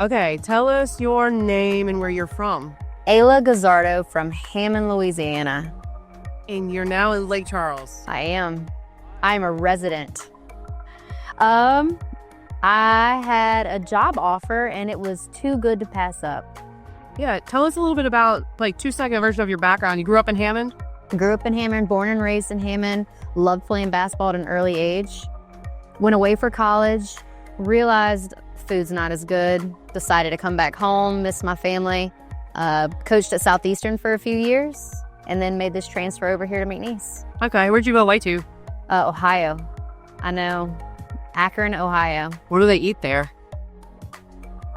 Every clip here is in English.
Okay, tell us your name and where you're from. Ayla Guzzardo from Hammond, Louisiana. And you're now in Lake Charles. I am. I'm a resident. I had a job offer and it was too good to pass up. Yeah, tell us a little bit about, like, 2-second version of your background. You grew up in Hammond? Grew up in Hammond, born and raised in Hammond, loved playing basketball at an early age. Went away for college, realized food's not as good, decided to come back home, miss my family. Coached at Southeastern for a few years, and then made this transfer over here to McNeese. Okay, where'd you go away to? Ohio. I know. Akron, Ohio. What do they eat there?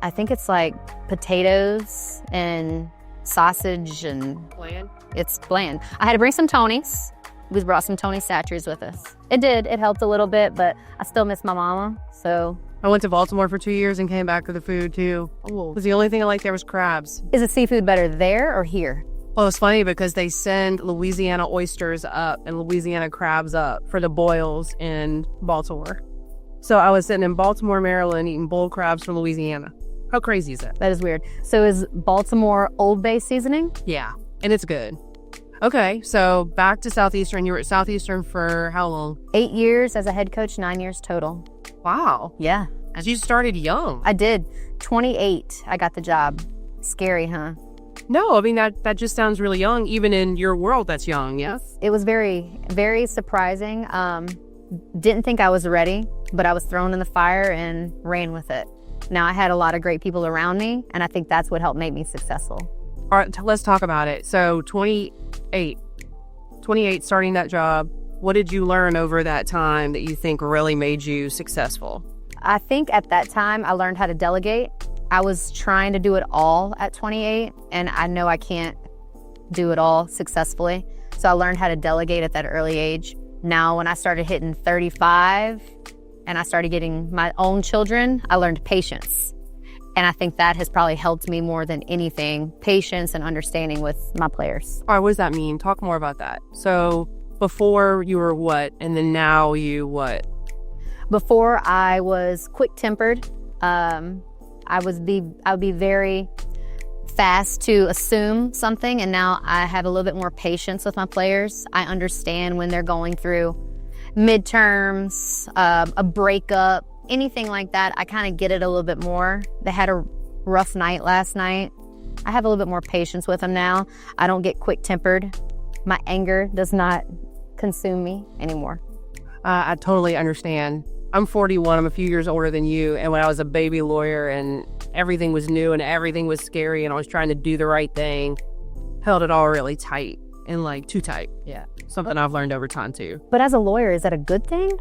I think it's like potatoes and sausage and... Bland? It's bland. I had to bring some Tonys. We brought some Tony Satchers with us. It did. It helped a little bit, but I still miss my mama, so... I went to Baltimore for 2 years and came back for the food, too. Oh, the only thing I liked there was crabs. Is the seafood better there or here? Well, it's funny because they send Louisiana oysters up and Louisiana crabs up for the boils in Baltimore. So I was sitting in Baltimore, Maryland, eating bull crabs from Louisiana. How crazy is that? That is weird. So is Baltimore Old Bay seasoning? Yeah, and it's good. Okay, so back to Southeastern. You were at Southeastern for how long? 8 years as a head coach, 9 years total. Wow. Yeah. As you started young. I did. 28, I got the job. Scary, huh? No, I mean, that just sounds really young. Even in your world, that's young, yes? It was very, very surprising. Didn't think I was ready, but I was thrown in the fire and ran with it. Now, I had a lot of great people around me, and I think that's what helped make me successful. All right, let's talk about it. So 28 starting that job. What did you learn over that time that you think really made you successful? I think at that time, I learned how to delegate. I was trying to do it all at 28, and I know I can't do it all successfully. So I learned how to delegate at that early age. Now, when I started hitting 35 and I started getting my own children, I learned patience. And I think that has probably helped me more than anything, patience and understanding with my players. All right, what does that mean? Talk more about that. So before you were what, and then now you what? Before I was quick-tempered. I would be very fast to assume something, and now I have a little bit more patience with my players. I understand when they're going through midterms, a breakup, anything like that. I kind of get it a little bit more. They had a rough night last night. I have a little bit more patience with them now. I don't get quick-tempered. My anger does not consume me anymore. I totally understand. I'm 41. I'm a few years older than you. And when I was a baby lawyer and everything was new and everything was scary and I was trying to do the right thing, held it all really tight and like too tight. Yeah. Something I've learned over time too. But as a lawyer, is that a good thing?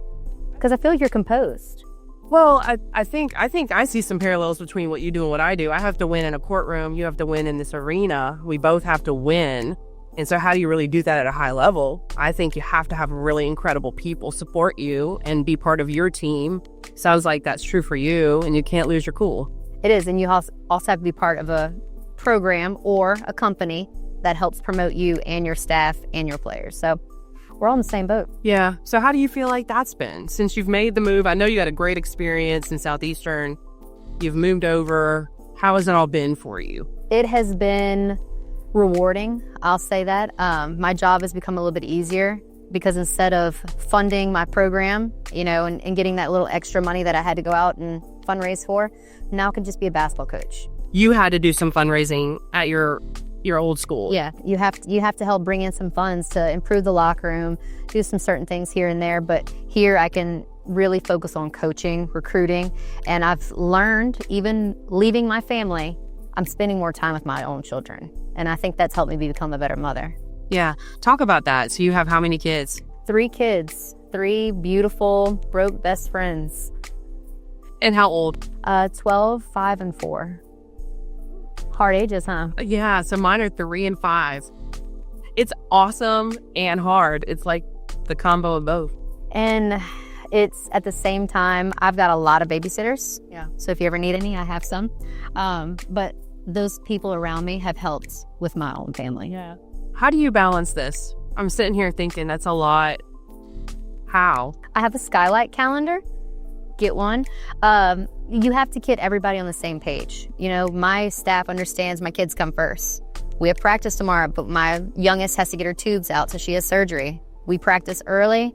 Because I feel you're composed. Well, I think I see some parallels between what you do and what I do. I have to win in a courtroom. You have to win in this arena. We both have to win. And so how do you really do that at a high level? I think you have to have really incredible people support you and be part of your team. Sounds like that's true for you, and you can't lose your cool. It is, and you also have to be part of a program or a company that helps promote you and your staff and your players. So we're all in the same boat. Yeah. So how do you feel like that's been? Since you've made the move, I know you had a great experience in Southeastern. You've moved over. How has it all been for you? It has been rewarding, I'll say that. My job has become a little bit easier because instead of funding my program, and getting that little extra money that I had to go out and fundraise for, now I can just be a basketball coach. You had to do some fundraising at your old school. Yeah, you have to help bring in some funds to improve the locker room, do some certain things here and there, but here I can really focus on coaching, recruiting, and I've learned, even leaving my family, I'm spending more time with my own children. And I think that's helped me become a better mother. Yeah. Talk about that. So you have how many kids? 3 kids. 3 beautiful, broke best friends. And how old? 12, 5, and 4. Hard ages, huh? Yeah. So mine are 3 and 5. It's awesome and hard. It's like the combo of both. And it's at the same time, I've got a lot of babysitters. Yeah. So if you ever need any, I have some. But those people around me have helped with my own family. Yeah. How do you balance this? I'm sitting here thinking that's a lot. How? I have a skylight calendar. get one. You have to get everybody on the same page. My staff understands my kids come first. We have practice tomorrow, but my youngest has to get her tubes out, so she has surgery. We practice early.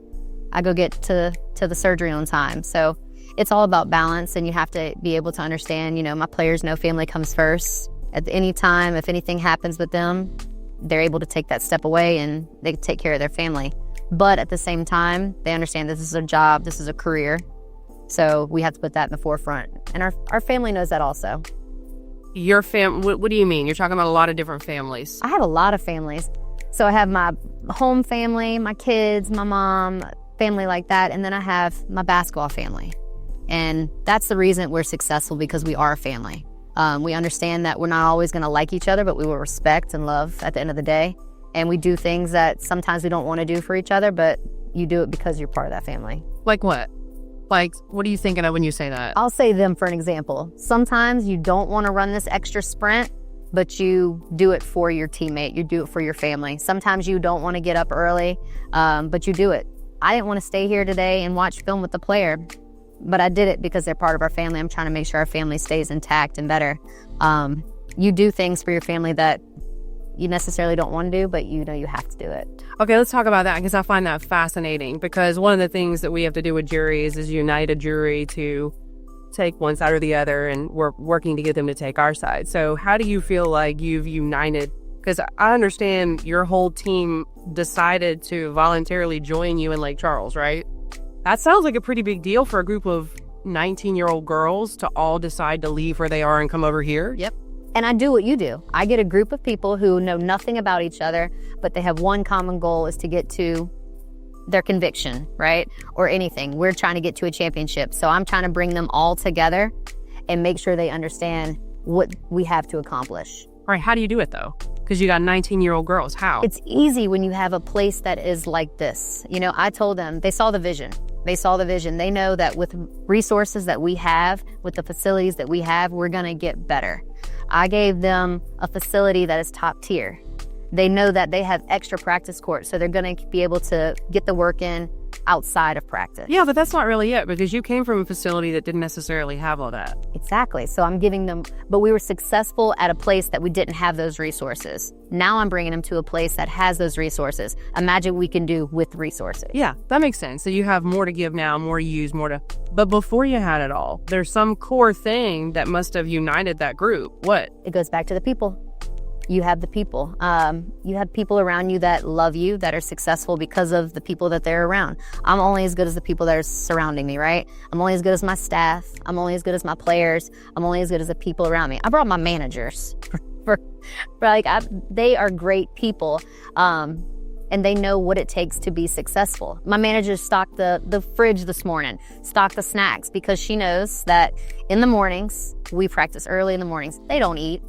I go get to the surgery on time. So it's all about balance, and you have to be able to understand, my players know family comes first. At any time, if anything happens with them, they're able to take that step away and they can take care of their family. But at the same time, they understand this is a job, this is a career. So we have to put that in the forefront. And our family knows that also. Your what do you mean? You're talking about a lot of different families. I have a lot of families. So I have my home family, my kids, my mom, family like that. And then I have my basketball family. And that's the reason we're successful, because we are a family. We understand that we're not always going to like each other, but we will respect and love at the end of the day. And we do things that sometimes we don't want to do for each other, but you do it because you're part of that family. Like what? Like, what are you thinking of when you say that? I'll say them for an example. Sometimes you don't want to run this extra sprint, but you do it for your teammate. You do it for your family. Sometimes you don't want to get up early, but you do it. I didn't want to stay here today and watch film with the player, but I did it because they're part of our family. I'm trying to make sure our family stays intact and better. You do things for your family that you necessarily don't want to do, but you have to do it. Okay, let's talk about that, because I find that fascinating, because one of the things that we have to do with juries is unite a jury to take one side or the other, and we're working to get them to take our side. So how do you feel like you've united? Because I understand your whole team decided to voluntarily join you in Lake Charles, right? That sounds like a pretty big deal for a group of 19-year-old girls to all decide to leave where they are and come over here. Yep. And I do what you do. I get a group of people who know nothing about each other, but they have one common goal, is to get to their conviction, right? Or anything. We're trying to get to a championship. So I'm trying to bring them all together and make sure they understand what we have to accomplish. All right, how do you do it though? Because you got 19-year-old girls. How? It's easy when you have a place that is like this. I told them, they saw the vision. They saw the vision. They know that with resources that we have, with the facilities that we have, we're going to get better. I gave them a facility that is top tier. They know that they have extra practice courts, so they're going to be able to get the work in outside of practice. Yeah, but that's not really it, because you came from a facility that didn't necessarily have all that. Exactly. So I'm giving them, but we were successful at a place that we didn't have those resources. Now I'm bringing them to a place that has those resources. Imagine what we can do with resources. Yeah, that makes sense. So you have more to give now, more to use, more to... But before you had it all, there's some core thing that must have united that group. What? It goes back to the people. You have the people. You have people around you that love you, that are successful because of the people that they're around. I'm only as good as the people that are surrounding me, right? I'm only as good as my staff. I'm only as good as my players. I'm only as good as the people around me. I brought my managers. They are great people, and they know what it takes to be successful. My manager stocked the fridge this morning, stocked the snacks, because she knows that in the mornings, we practice early in the mornings. They don't eat.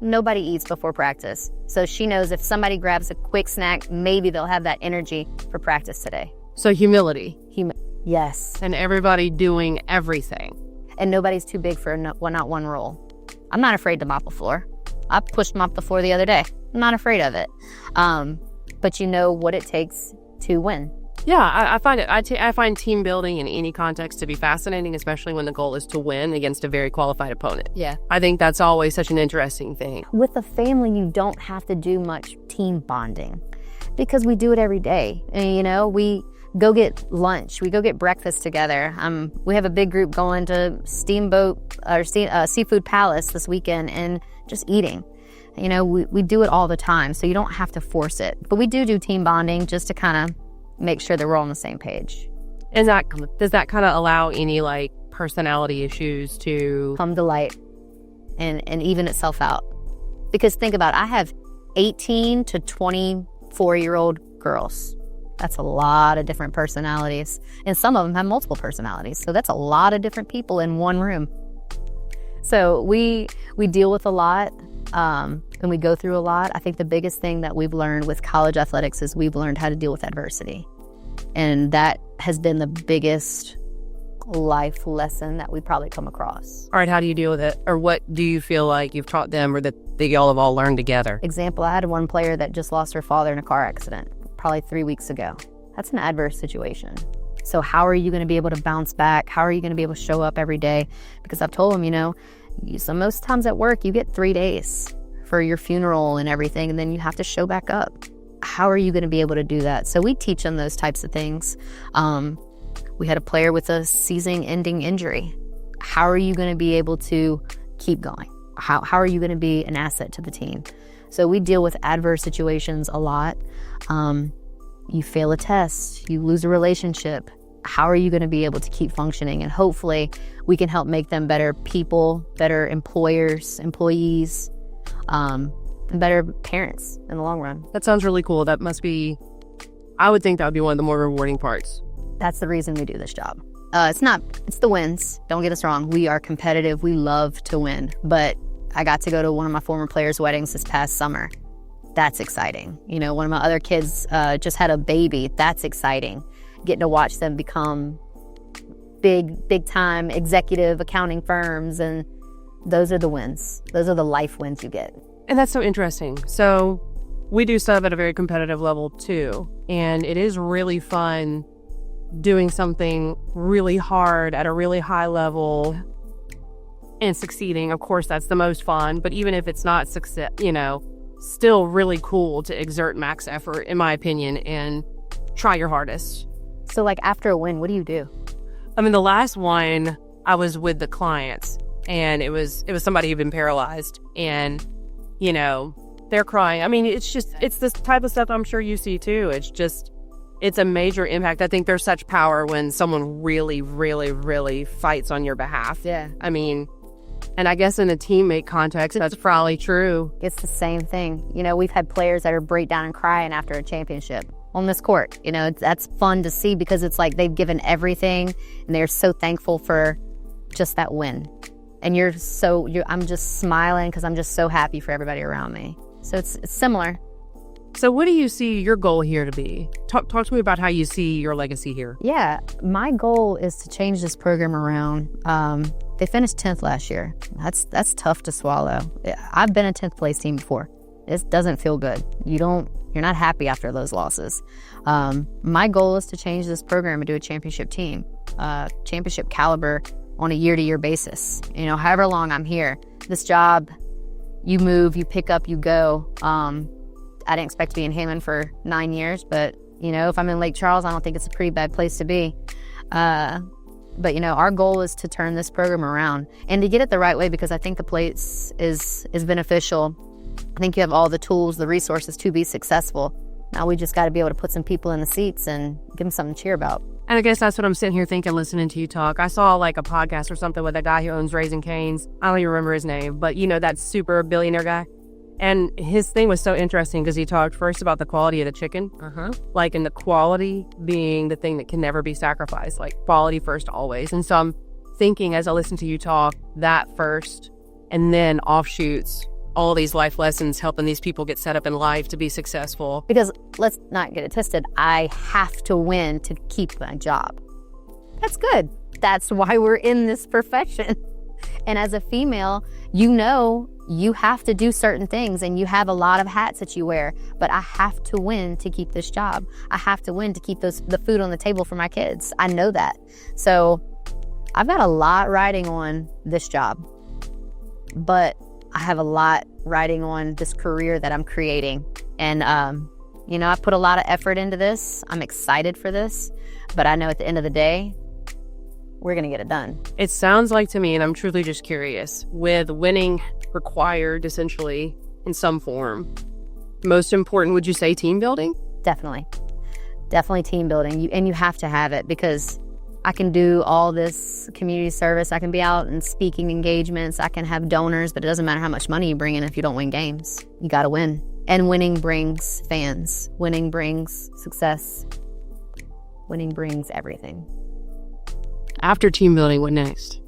Nobody eats before practice. So she knows if somebody grabs a quick snack, maybe they'll have that energy for practice today. So humility. Yes. And everybody doing everything. And nobody's too big for not one role. I'm not afraid to mop the floor. I pushed mop the floor the other day. I'm not afraid of it. But you know what it takes to win. Yeah, I find team building in any context to be fascinating, especially when the goal is to win against a very qualified opponent. Yeah. I think that's always such an interesting thing. With a family, you don't have to do much team bonding, because we do it every day. And, we go get lunch, we go get breakfast together. We have a big group going to Seafood Palace this weekend and just eating. We do it all the time, so you don't have to force it. But we do team bonding just to kind of make sure that we're all on the same page. Does that kind of allow any personality issues to come to light and even itself out? Because think about it, I have 18 to 24-year-old girls. That's a lot of different personalities, and some of them have multiple personalities. So that's a lot of different people in one room. So we deal with a lot, and we go through a lot. I think the biggest thing that we've learned with college athletics is we've learned how to deal with adversity. And that has been the biggest life lesson that we probably come across. All right, how do you deal with it? Or what do you feel like you've taught them, or that they all have all learned together? Example, I had one player that just lost her father in a car accident probably 3 weeks ago. That's an adverse situation. So how are you going to be able to bounce back? How are you going to be able to show up every day? Because I've told them, so most times at work, you get 3 days for your funeral and everything, and then you have to show back up. How are you going to be able to do that? So we teach them those types of things. We had a player with a season-ending injury. How are you going to be able to keep going? How are you going to be an asset to the team? So we deal with adverse situations a lot. You fail a test, you lose a relationship. How are you going to be able to keep functioning? And hopefully we can help make them better people, better employers, employees, and better parents in the long run. That sounds really cool. I would think that would be one of the more rewarding parts. That's the reason we do this job. It's the wins. Don't get us wrong. We are competitive. We love to win. But I got to go to one of my former players' weddings this past summer. That's exciting. One of my other kids just had a baby. That's exciting. Getting to watch them become big time executive accounting firms, and those are the wins. Those are the life wins you get. And that's so interesting. So we do stuff at a very competitive level too, and it is really fun doing something really hard at a really high level and succeeding. Of course, that's the most fun, but even if it's not success, still really cool to exert max effort, in my opinion, and try your hardest. So after a win, what do you do? The last one, I was with the clients, and it was somebody who'd been paralyzed, and, they're crying. It's this type of stuff I'm sure you see too. It's a major impact. I think there's such power when someone really, really, really fights on your behalf. Yeah. And I guess in a teammate context, that's probably true. It's the same thing. We've had players that are break down and crying after a championship on this court. That's fun to see because it's like they've given everything and they're so thankful for just that win. And I'm just smiling because I'm just so happy for everybody around me. So it's similar. So what do you see your goal here to be? Talk to me about how you see your legacy here. Yeah, my goal is to change this program around. They finished 10th last year. That's tough to swallow. I've been a 10th place team before. It doesn't feel good. You're not happy after those losses. My goal is to change this program and do a championship team, championship caliber on a year-to-year basis. However long I'm here, this job, you move, you pick up, you go. I didn't expect to be in Hammond for 9 years, but, if I'm in Lake Charles, I don't think it's a pretty bad place to be. But, our goal is to turn this program around and to get it the right way, because I think the place is beneficial. I think you have all the tools, the resources to be successful. Now we just got to be able to put some people in the seats and give them something to cheer about. And I guess that's what I'm sitting here thinking, listening to you talk. I saw a podcast or something with a guy who owns Raising Cane's. I don't even remember his name, but that super billionaire guy. And his thing was so interesting because he talked first about the quality of the chicken. And the quality being the thing that can never be sacrificed, quality first always. And so I'm thinking as I listen to you talk, that first, and then offshoots, all these life lessons, helping these people get set up in life to be successful. Because let's not get it twisted. I have to win to keep my job. That's good. That's why we're in this profession. And as a female, you have to do certain things and you have a lot of hats that you wear, but I have to win to keep this job. I have to win to keep the food on the table for my kids. I know that. So I've got a lot riding on this job, but I have a lot riding on this career that I'm creating. And, I put a lot of effort into this. I'm excited for this, but I know at the end of the day, we're going to get it done. It sounds like to me, and I'm truly just curious, with winning required essentially in some form, most important, would you say team building? Definitely team building. And you have to have it, because I can do all this community service. I can be out and speaking engagements. I can have donors, but it doesn't matter how much money you bring in if you don't win games. You got to win. And winning brings fans. Winning brings success. Winning brings everything. After team building, what next?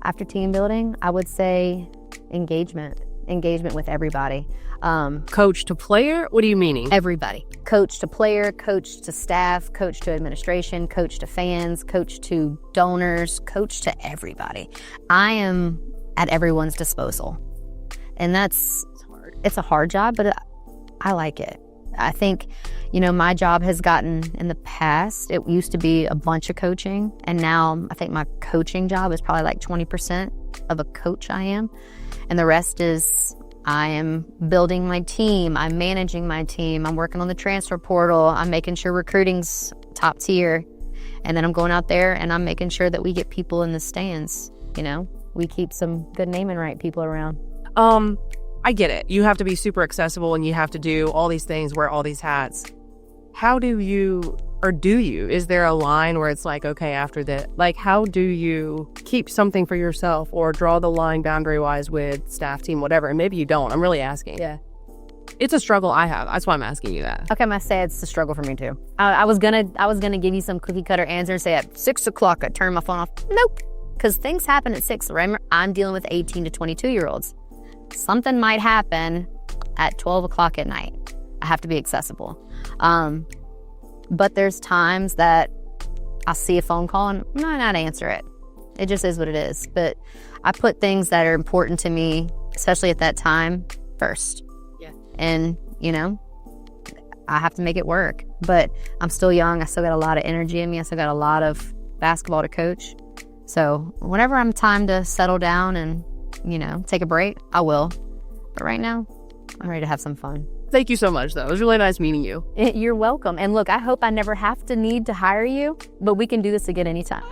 After team building, I would say engagement with everybody. Coach to player? What are you meaning? Everybody. Coach to player, coach to staff, coach to administration, coach to fans, coach to donors, coach to everybody. I am at everyone's disposal. And it's a hard job, but I like it. I think, my job has gotten, in the past, it used to be a bunch of coaching, and now I think my coaching job is probably like 20% of a coach I am, and the rest is I am building my team, I'm managing my team, I'm working on the transfer portal, I'm making sure recruiting's top tier, and then I'm going out there and I'm making sure that we get people in the stands, we keep some good name and right people around. I get it. You have to be super accessible and you have to do all these things, wear all these hats. How do you, or do you, is there a line where it's like, okay, after that, like, how do you keep something for yourself or draw the line boundary-wise with staff, team, whatever? And maybe you don't. I'm really asking. Yeah. It's a struggle I have. That's why I'm asking you that. Okay, I must say it's a struggle for me too. I was gonna give you some cookie cutter answer and say at 6 o'clock I turn my phone off. Nope, because things happen at 6. Remember, I'm dealing with 18 to 22-year-olds. Something might happen at 12 o'clock at night. I have to be accessible. But there's times that I see a phone call and I might not answer it. It just is what it is. But I put things that are important to me, especially at that time, first. Yeah. And, I have to make it work. But I'm still young. I still got a lot of energy in me. I still got a lot of basketball to coach. So whenever I'm time to settle down and, take a break, I will. But right now, I'm ready to have some fun. Thank you so much, though. It was really nice meeting you. You're welcome. And look, I hope I never have to need to hire you, but we can do this again anytime.